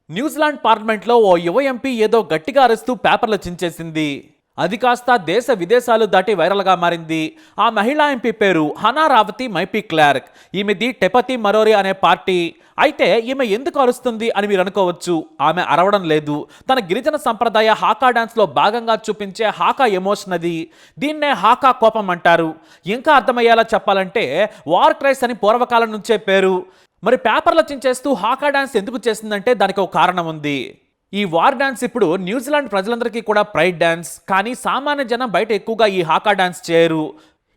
New Zealand పార్లమెంట్లో ఓ యువ MP ఏదో గట్టిగా అరుస్తూ పేపర్లు చించేసింది. అది కాస్త దేశ విదేశాలు దాటి వైరల్గా మారింది. ఆ మహిళా ఎంపీ పేరు హనా రావతి మైపీ క్లార్క్. ఈమెది టెపతి మరోరి అనే పార్టీ. అయితే ఈమె ఎందుకు అరుస్తుంది అని మీరు అనుకోవచ్చు. ఆమె అరవడం లేదు. తన గిరిజన సంప్రదాయ హాకా డాన్స్లో భాగంగా చూపించే హాకా ఎమోషన్ అది. దీన్నే హాకా కోపం అంటారు. ఇంకా అర్థమయ్యేలా చెప్పాలంటే వార్ క్రైస్ అని పూర్వకాలం నుంచే పేరు. మరి పేపర్లో చించేస్తూ హాకా డాన్స్ ఎందుకు చేసిందంటే దానికి ఒక కారణం ఉంది. ఈ వార్ డాన్స్ ఇప్పుడు న్యూజిలాండ్ ప్రజలందరికీ కూడా ప్రైడ్ డాన్స్. కానీ సామాన్య జనం బయట ఎక్కువగా ఈ హాకా డాన్స్ చేయరు.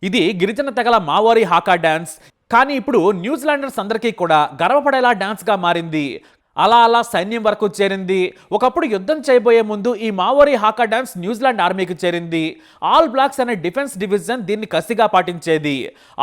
ఇది గిరిజన తెగల మావోరీ హాకా డాన్స్. కానీ ఇప్పుడు న్యూజిలాండర్స్ అందరికీ కూడా గర్వపడేలా డాన్స్గా మారింది. అలా అలా సైన్యం వరకు చేరింది. ఒకప్పుడు యుద్ధం చేయబోయే ముందు ఈ మావోరీ హాకా డాన్స్ న్యూజిలాండ్ ఆర్మీకి చేరింది. ఆల్ బ్లాక్స్ అనే డిఫెన్స్ డివిజన్ దీన్ని కసిగా పాటించేది.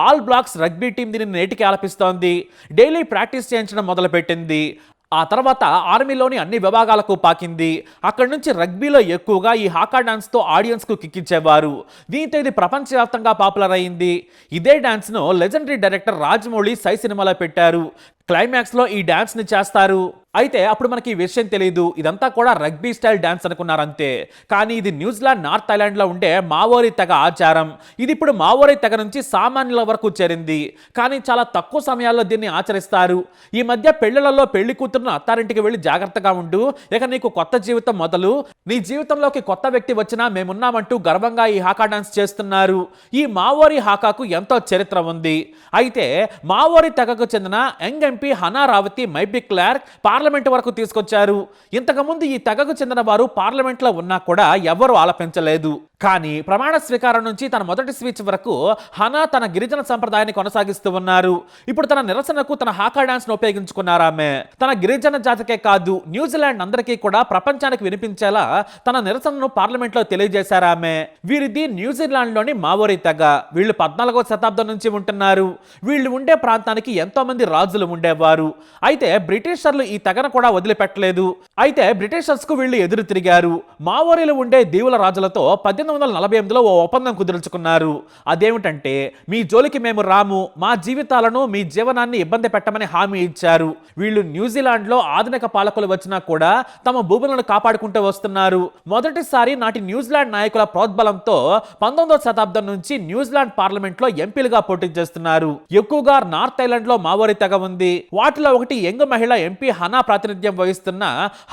ఆల్ బ్లాక్స్ రగ్బీ టీం దీన్ని నేటికి ఆలపిస్తోంది. డైలీ ప్రాక్టీస్ చేయించడం మొదలుపెట్టింది. ఆ తర్వాత ఆర్మీలోని అన్ని విభాగాలకు పాకింది. అక్కడి నుంచి రగ్బీలో ఎక్కువగా ఈ హాకా డాన్స్తో ఆడియన్స్కు కిక్కించేవారు. దీంతో ఇది ప్రపంచవ్యాప్తంగా పాపులర్ అయింది. ఇదే డాన్స్ను లెజెండరీ డైరెక్టర్ రాజమౌళి సై సినిమాలో పెట్టారు. క్లైమాక్స్లో ఈ డాన్స్ని చేస్తారు. అయితే అప్పుడు మనకి ఈ విషయం తెలియదు. ఇదంతా కూడా రగ్బీ స్టైల్ డాన్స్ అనుకున్నారు అంతే. కానీ ఇది న్యూజిలాండ్ నార్త్ ఐలాండ్లో ఉండే మావోరీ తెగ ఆచారం. ఇది ఇప్పుడు మావోరీ తెగ నుంచి సామాన్యుల వరకు చేరింది. కానీ చాలా తక్కువ సమయాల్లో దీన్ని ఆచరిస్తారు. ఈ మధ్య పెళ్లిళ్లలో పెళ్లి కూతురును అత్తారింటికి వెళ్ళి జాగ్రత్తగా ఉండు, ఇక నీకు కొత్త జీవితం మొదలు, నీ జీవితంలోకి కొత్త వ్యక్తి వచ్చినా మేమున్నామంటూ గర్వంగా ఈ హాకా డాన్స్ చేస్తున్నారు. ఈ మావోరీ హాకాకు ఎంతో చరిత్ర ఉంది. అయితే మావోరీ తెగకు చెందిన young MP Hana Rawhiti Maipi Clarke parliament వరకు తీసుకొచ్చారు. ఇంతకుముందు ఈ తెగకు చెందిన వారు పార్లమెంట్లో ఉన్నా కూడా ఎవరూ ఆలపించలేదు. కానీ ప్రమాణ స్వీకారం నుంచి తన మొదటి స్పీచ్ వరకు హనా తన గిరిజన సంప్రదాయాన్ని కొనసాగిస్తూ ఉన్నారు. ఇప్పుడు తన నిరసనకు తన హాకా డాన్స్ ను ఉపయోగించుకున్నారు. ఆమె తన గిరిజన జాతికే కాదు న్యూజిలాండ్ అందరికీ కూడా ప్రపంచానికి వినిపించేలా తన నిరసనను పార్లమెంట్లో తెలియజేశారు ఆమె. వీరిది న్యూజిలాండ్ లోని మావోరీ తెగ. వీళ్ళు 14వ శతాబ్దం నుంచి ఉంటున్నారు. వీళ్ళు ఉండే ప్రాంతానికి ఎంతో మంది రాజులు ఉండేవారు. అయితే బ్రిటిషర్లు ఈ తెగను కూడా వదిలిపెట్టలేదు. అయితే బ్రిటిషర్స్ కు వీళ్ళు ఎదురు తిరిగారు. మావోరీలు ఉండే దీవుల రాజులతో 1848లో ఓ ఒప్పందం కుదుర్చుకున్నారు. అదేమిటంటే, మీ జోలికి మేము రాము, మా జీవితాలను మీ జీవనాన్ని ఇబ్బంది పెట్టమని హామీ ఇచ్చారు. వీళ్ళు న్యూజిలాండ్లో ఆధునిక పాలకులు వచ్చినా కూడా తమ భూములను కాపాడుకుంటూ వస్తున్నారు. మొదటిసారి నాటి న్యూజిలాండ్ నాయకుల ప్రోద్బలంతో 19వ శతాబ్దం నుంచి న్యూజిలాండ్ పార్లమెంట్లో ఎంపీలుగా పోటీ చేస్తున్నారు. ఎక్కువగా నార్త్ ఐలాండ్ లో మావోరీ తెగ ఉంది. వాటిలో ఒకటి యంగ్ మహిళ ఎంపీ హనా ప్రాతినిధ్యం వహిస్తున్న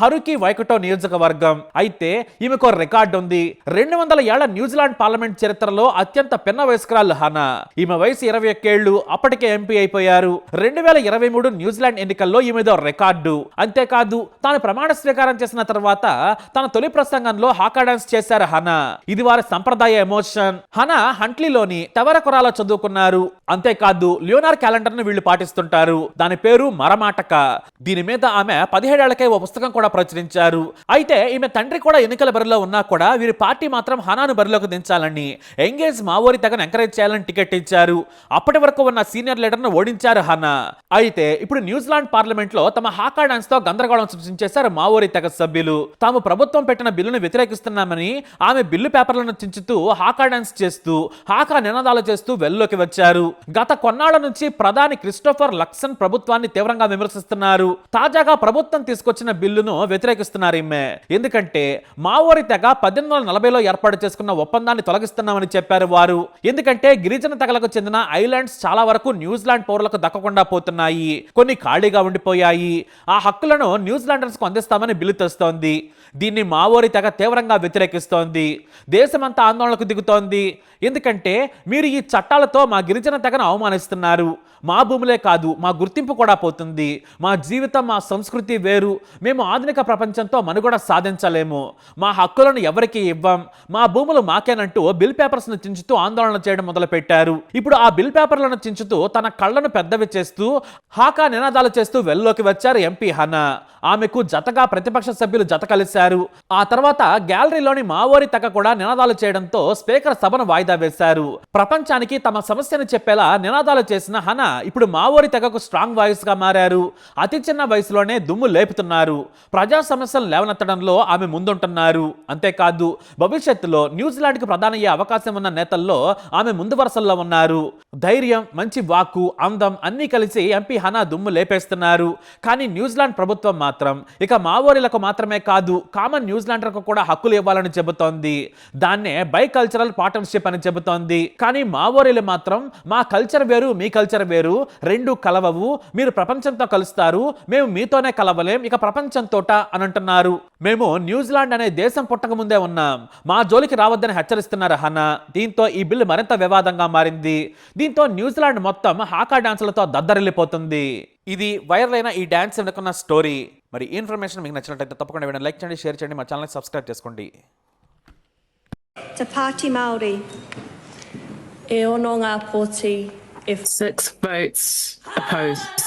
హరుకి వైకటో నియోజకవర్గం. అయితే ఈమెకు రికార్డు ఉంది. 200 ఏళ్ల న్యూజిలాండ్ పార్లమెంట్ చరిత్రలో అత్యంత పిన్న వయస్కురాలు హనా. ఈమె వయసు 21 ఏళ్లు. అప్పటికే ఎంపీ అయిపోయారు. 2023 న్యూజిలాండ్ ఎన్నికల్లో ఈమెదో రికార్డు. అంతేకాదు, తాను ప్రమాణ స్వీకారం చేసిన తర్వాత తన తొలి ప్రసంగంలో హాకా డాన్స్ చేశారు హనా. ఇది వారి సంప్రదాయ ఎమోషన్. హనా హంట్లీలోని తెవరకొరాలో చదువుకున్నారు. అంతేకాదు, లియోనార్ క్యాలెండర్ ను వీళ్ళు పాటిస్తుంటారు. దాని పేరు మరమాటక. దీని మీద ఆమె 17 ఏళ్లకే ఓ పుస్తకం కూడా ప్రచురించారు. అయితే ఈమె తండ్రి కూడా ఎన్నికల బరిలో ఉన్నా కూడా వీరి పార్టీ మాత్రం హనాను బరిలోకి దించాలని, ఎంగేజ్ మావోరీ తెగను ఎంకరేజ్ చేయాలని టికెట్ ఇచ్చారు. అప్పటి వరకు ఉన్న సీనియర్ లీడర్ను ఓడించారు హనా. అయితే ఇప్పుడు న్యూజిలాండ్ పార్లమెంట్ లో తమ హాకా డాన్స్ తో గందరగోళం సృష్టించేశారు మావోరీ తెగ సభ్యులు. తాము ప్రభుత్వం పెట్టిన బిల్లును వ్యతిరేకిస్తున్నామని ఆమె బిల్లు పేపర్లను చించుతూ హాకా డాన్స్ చేస్తూ హాకా నినాదాలు చేస్తూ వెల్లోకి వచ్చారు. గత కొన్నాళ్ల నుంచి ప్రధాని క్రిస్టోఫర్ లక్సన్ ప్రభుత్వాన్ని తీవ్రంగా విమర్శిస్తున్నారు. తాజాగా ప్రభుత్వం తీసుకొచ్చిన బిల్లును వ్యతిరేకిస్తున్నారు ఈమె. ఎందుకంటే మావోరీ తెగ 1840లో ఏర్పాటు చేసుకున్న ఒప్పందాన్ని తొలగిస్తున్నామని చెప్పారు వారు. ఎందుకంటే గిరిజన తెగలకు చెందిన ఐలాండ్స్ చాలా వరకు న్యూజిలాండ్ పౌరులకు దక్కకుండా పోతున్నాయి. కొన్ని ఖాళీగా ఉండిపోయాయి. ఆ హక్కులను న్యూజిలాండర్స్ కు అందిస్తామని బిల్లు తెస్తోంది. దీన్ని మావోరీ తెగ తీవ్రంగా వ్యతిరేకిస్తోంది. దేశమంతా ఆందోళనకు దిగుతోంది. ఎందుకంటే మీరు ఈ చట్టాలతో మా గిరిజన తెగను అవమానిస్తున్నారు. మా భూములే కాదు, మా గుర్తింపు కూడా పోతుంది. మా జీవితం, మా సంస్కృతి వేరు. మేము ఆధునిక ప్రపంచంతో మనుగడ సాధించలేము. మా హక్కులను ఎవరికి ఇవ్వం. మా భూములు మాకేనంటూ బిల్ పేపర్స్ ను చించుతూ ఆందోళన చేయడం మొదలుపెట్టారు. ఇప్పుడు ఆ బిల్ పేపర్లను చించుతూ తన కళ్ళను పెద్దవి చేస్తూ హాకా నినాదాలు చేస్తూ వెల్లోకి వచ్చారు ఎంపీ హనా. ఆమెకు జతగా ప్రతిపక్ష సభ్యులు జత కలిశారు. ఆ తర్వాత గ్యాలరీలోని మావోరీ తెగ కూడా నినాదాలు చేయడంతో స్పీకర్ సభను వాయిదా వేశారు. ప్రపంచానికి తమ సమస్యను చెప్పేలా నినాదాలు చేసిన హనా ఇప్పుడు మావోరి తెగకు స్ట్రాంగ్ వాయిస్ గా మారారు. అతి చిన్న వయసులోనే దుమ్ము లేపుతున్నారు. ప్రజా సమస్యలు లేవనెత్తడంలో ఆమె ముందుంటున్నారు. అంతేకాదు భవిష్యత్తులో న్యూజిలాండ్కి ప్రధాని అయ్యే అవకాశం ఉన్న నేతల్లో ఆమె ముందు వరుసల్లో ఉన్నారు. ధైర్యం, మంచి వాక్కు, అందం అన్నీ కలిసి ఎంపీ హనా దుమ్ము లేపేస్తున్నారు. కానీ న్యూజిలాండ్ ప్రభుత్వం మాత్రం ఇక మావోరీలకు మాత్రమే కాదు, కామన్ న్యూజిలాండర్కు కూడా హక్కులు ఇవ్వాలని చెబుతోంది. దాన్నే బై కల్చరల్ పార్ట్నర్షిప్ అని చెబుతోంది. కానీ మావోరీలు మాత్రం మా కల్చర్ వేరు, మీ కల్చర్ వేరు, రెండు కలవవు, మీరు ప్రపంచంతో కలుస్తారు, మేము మీతోనే కలవలేం, ఇక ప్రపంచంతోట అని అంటున్నారు. మేము న్యూజిలాండ్ అనే దేశం పుట్టక ముందే ఉన్నాం, మా జోలికి రావద్దని హెచ్చరిస్తున్నారు హనా. దీంతో ఈ బిల్లు మరింత వివాదంగా మారింది. దీంతో న్యూజిలాండ్ మొత్తం హాకా డాన్సులతో దద్దరిల్లిపోతుంది. ఇది వైరల్ అయిన ఈ డాన్స్ వెనుకున్న స్టోరీ. మరి ఈ ఇన్ఫర్మేషన్ మీకు నచ్చినట్లయితే తప్పకుండా వీడియోని లైక్ చేయండి, షేర్ చేయండి, మా ఛానల్ని సబ్స్క్రైబ్ చేసుకోండి. Te Pāti Māori. E ono ngā pōti if 6 votes opposed.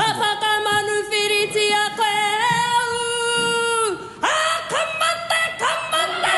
Whakakamanu whiriti a koe kamate, kamate,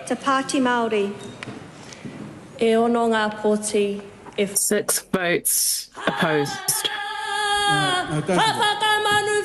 Te Pāti Māori. E ono ngā pōti if 6 votes opposed. Whakakamanu